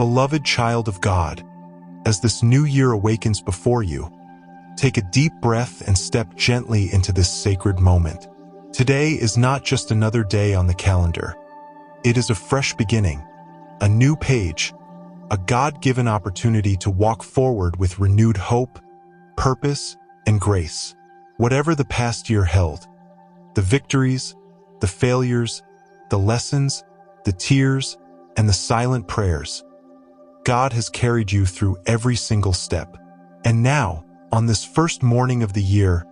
Beloved child of God, as this new year awakens before you, take a deep breath and step gently into this sacred moment. Today is not just another day on the calendar. It is a fresh beginning, a new page, a God-given opportunity to walk forward with renewed hope, purpose, and grace. Whatever the past year held, the victories, the failures, the lessons, the tears, and the silent prayers, God has carried you through every single step. And now, on this first morning of the year,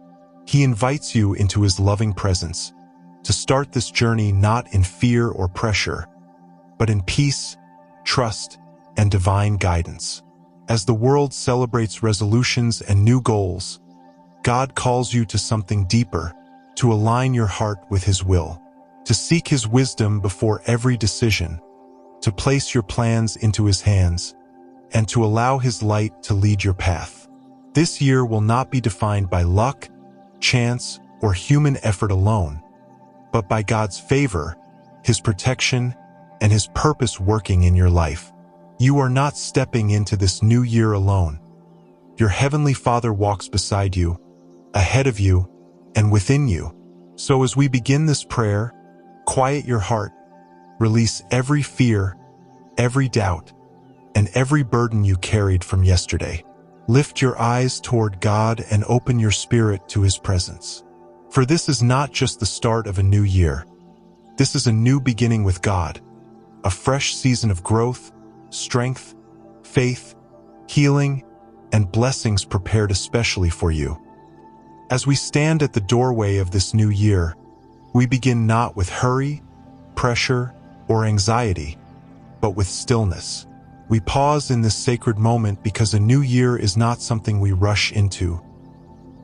He invites you into His loving presence to start this journey not in fear or pressure, but in peace, trust, and divine guidance. As the world celebrates resolutions and new goals, God calls you to something deeper, to align your heart with His will, to seek His wisdom before every decision, to place your plans into His hands, and to allow His light to lead your path. This year will not be defined by luck, chance, or human effort alone, but by God's favor, His protection, and His purpose working in your life. You are not stepping into this new year alone. Your Heavenly Father walks beside you, ahead of you, and within you. So as we begin this prayer, quiet your heart, release every fear, every doubt, and every burden you carried from yesterday. Lift your eyes toward God and open your spirit to His presence. For this is not just the start of a new year. This is a new beginning with God, a fresh season of growth, strength, faith, healing, and blessings prepared especially for you. As we stand at the doorway of this new year, we begin not with hurry, pressure, or anxiety, but with stillness. We pause in this sacred moment because a new year is not something we rush into.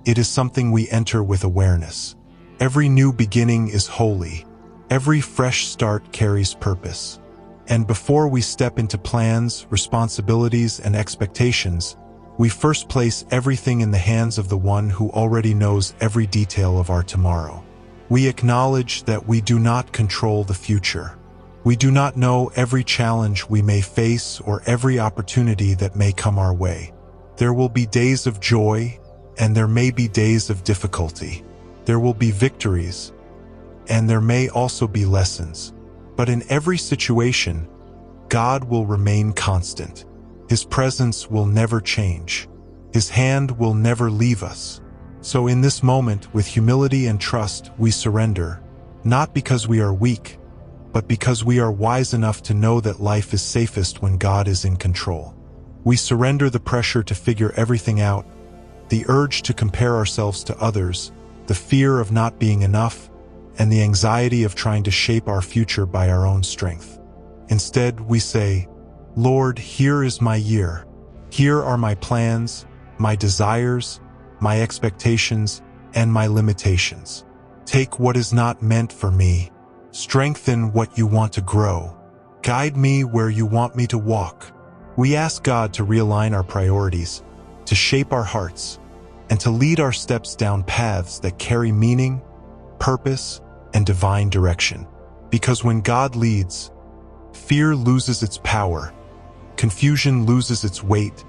It is something we enter with awareness. Every new beginning is holy. Every fresh start carries purpose. And before we step into plans, responsibilities, and expectations, we first place everything in the hands of the One who already knows every detail of our tomorrow. We acknowledge that we do not control the future. We do not know every challenge we may face or every opportunity that may come our way. There will be days of joy, and there may be days of difficulty. There will be victories, and there may also be lessons. But in every situation, God will remain constant. His presence will never change. His hand will never leave us. So in this moment, with humility and trust, we surrender, not because we are weak, but because we are wise enough to know that life is safest when God is in control. We surrender the pressure to figure everything out, the urge to compare ourselves to others, the fear of not being enough, and the anxiety of trying to shape our future by our own strength. Instead, we say, Lord, here is my year. Here are my plans, my desires, my expectations, and my limitations. Take what is not meant for me. Strengthen what you want to grow. Guide me where you want me to walk. We ask God to realign our priorities, to shape our hearts, and to lead our steps down paths that carry meaning, purpose, and divine direction. Because when God leads, fear loses its power, confusion loses its weight,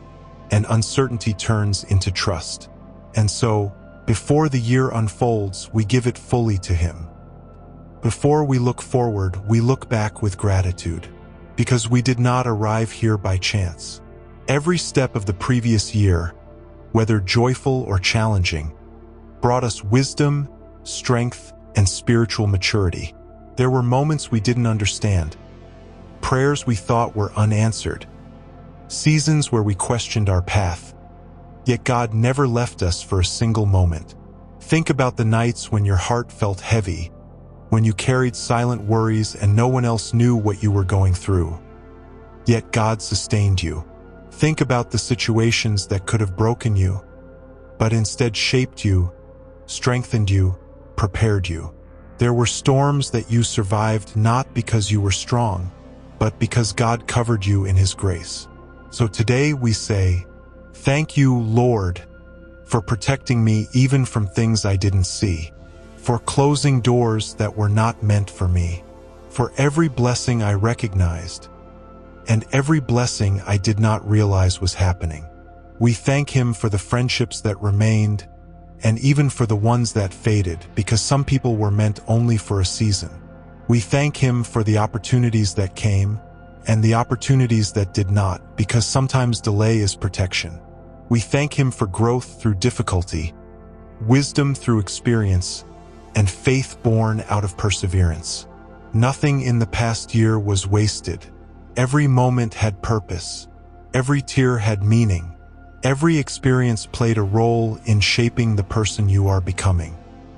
and uncertainty turns into trust. And so, before the year unfolds, we give it fully to Him. Before we look forward, we look back with gratitude, because we did not arrive here by chance. Every step of the previous year, whether joyful or challenging, brought us wisdom, strength, and spiritual maturity. There were moments we didn't understand, prayers we thought were unanswered, seasons where we questioned our path. Yet God never left us for a single moment. Think about the nights when your heart felt heavy, when you carried silent worries and no one else knew what you were going through. Yet God sustained you. Think about the situations that could have broken you, but instead shaped you, strengthened you, prepared you. There were storms that you survived not because you were strong, but because God covered you in His grace. So today we say, thank you, Lord, for protecting me even from things I didn't see, for closing doors that were not meant for me, for every blessing I recognized, and every blessing I did not realize was happening. We thank Him for the friendships that remained, and even for the ones that faded, because some people were meant only for a season. We thank Him for the opportunities that came, and the opportunities that did not, because sometimes delay is protection. We thank Him for growth through difficulty, wisdom through experience, and faith born out of perseverance. Nothing in the past year was wasted. Every moment had purpose. Every tear had meaning. Every experience played a role in shaping the person you are becoming.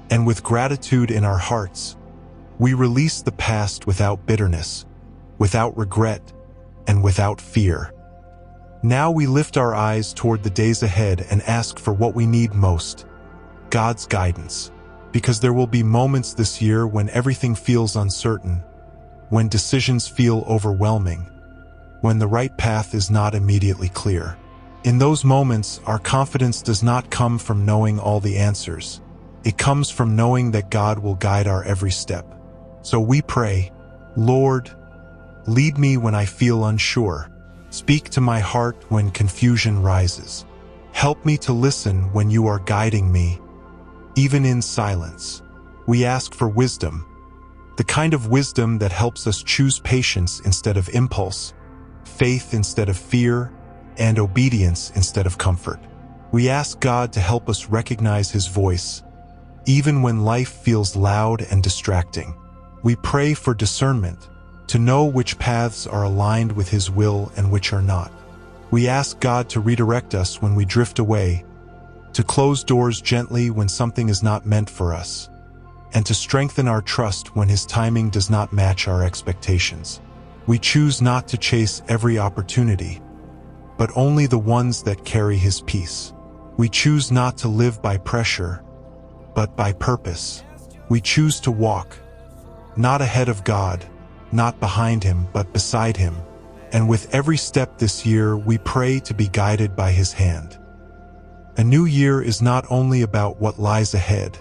And with gratitude in our hearts, we release the past without bitterness, without regret, and without fear. Now we lift our eyes toward the days ahead and ask for what we need most: God's guidance. Because there will be moments this year when everything feels uncertain, when decisions feel overwhelming, when the right path is not immediately clear. In those moments, our confidence does not come from knowing all the answers. It comes from knowing that God will guide our every step. So we pray, Lord, lead me when I feel unsure. Speak to my heart when confusion rises. Help me to listen when you are guiding me, even in silence. We ask for wisdom, the kind of wisdom that helps us choose patience instead of impulse, faith instead of fear, and obedience instead of comfort. We ask God to help us recognize His voice, even when life feels loud and distracting. We pray for discernment, to know which paths are aligned with His will and which are not. We ask God to redirect us when we drift away, to close doors gently when something is not meant for us, and to strengthen our trust when His timing does not match our expectations. We choose not to chase every opportunity, but only the ones that carry His peace. We choose not to live by pressure, but by purpose. We choose to walk, not ahead of God, not behind Him, but beside Him. And with every step this year, we pray to be guided by His hand. A new year is not only about what lies ahead,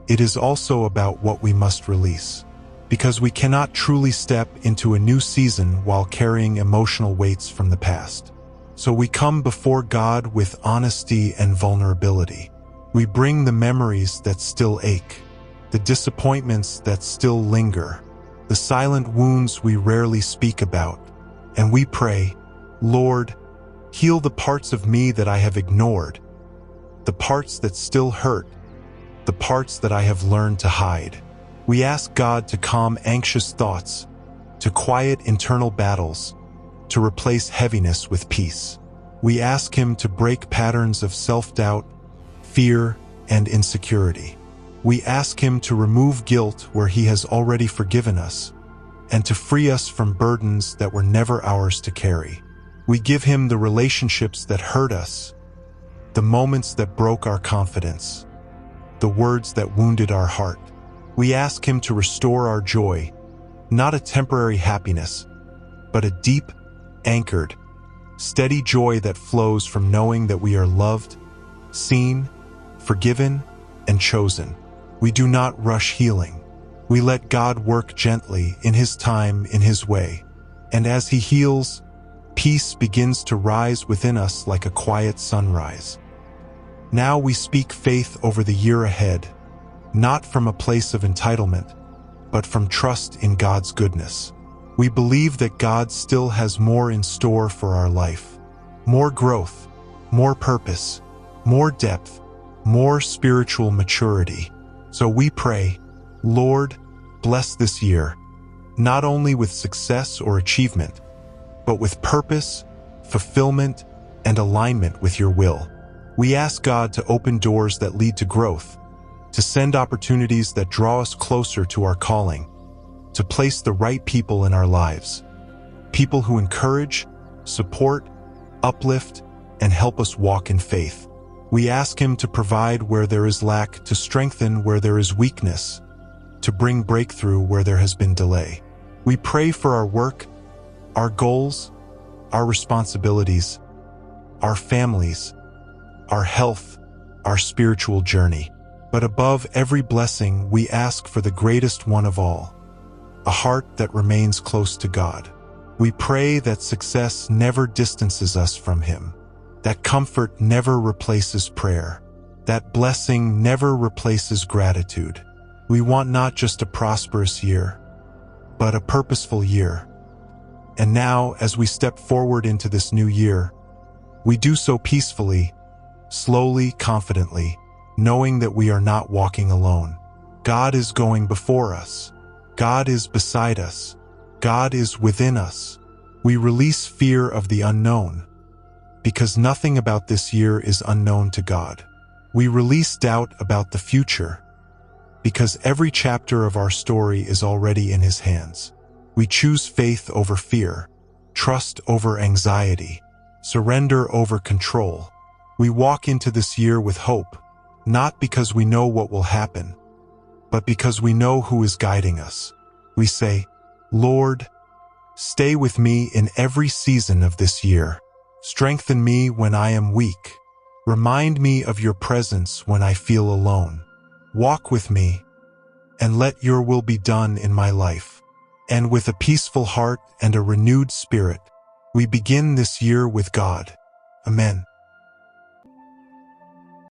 it is also about what we must release. Because we cannot truly step into a new season while carrying emotional weights from the past. So we come before God with honesty and vulnerability. We bring the memories that still ache, the disappointments that still linger, the silent wounds we rarely speak about, and we pray, Lord, heal the parts of me that I have ignored, the parts that still hurt, the parts that I have learned to hide. We ask God to calm anxious thoughts, to quiet internal battles, to replace heaviness with peace. We ask Him to break patterns of self-doubt, fear, and insecurity. We ask Him to remove guilt where He has already forgiven us, and to free us from burdens that were never ours to carry. We give Him the relationships that hurt us, the moments that broke our confidence, the words that wounded our heart. We ask Him to restore our joy, not a temporary happiness, but a deep, anchored, steady joy that flows from knowing that we are loved, seen, forgiven, and chosen. We do not rush healing. We let God work gently in His time, in His way. And as He heals, peace begins to rise within us like a quiet sunrise. Now we speak faith over the year ahead, not from a place of entitlement, but from trust in God's goodness. We believe that God still has more in store for our life. More growth, more purpose, more depth, more spiritual maturity. So we pray, Lord, bless this year, not only with success or achievement, but with purpose, fulfillment, and alignment with your will. We ask God to open doors that lead to growth, to send opportunities that draw us closer to our calling, to place the right people in our lives, people who encourage, support, uplift, and help us walk in faith. We ask Him to provide where there is lack, to strengthen where there is weakness, to bring breakthrough where there has been delay. We pray for our work, our goals, our responsibilities, our families, our health, our spiritual journey. But above every blessing, we ask for the greatest one of all, a heart that remains close to God, We pray that success never distances us from Him, that comfort never replaces prayer, that blessing never replaces gratitude. We want not just a prosperous year, but a purposeful year. And now, as we step forward into this new year, we do so peacefully, slowly, confidently, knowing that we are not walking alone. God is going before us. God is beside us. God is within us. We release fear of the unknown, because nothing about this year is unknown to God. We release doubt about the future, because every chapter of our story is already in His hands. We choose faith over fear, trust over anxiety, surrender over control. We walk into this year with hope, not because we know what will happen, but because we know who is guiding us. We say, Lord, stay with me in every season of this year. Strengthen me when I am weak. Remind me of your presence when I feel alone. Walk with me, and let your will be done in my life. And with a peaceful heart and a renewed spirit, we begin this year with God. Amen.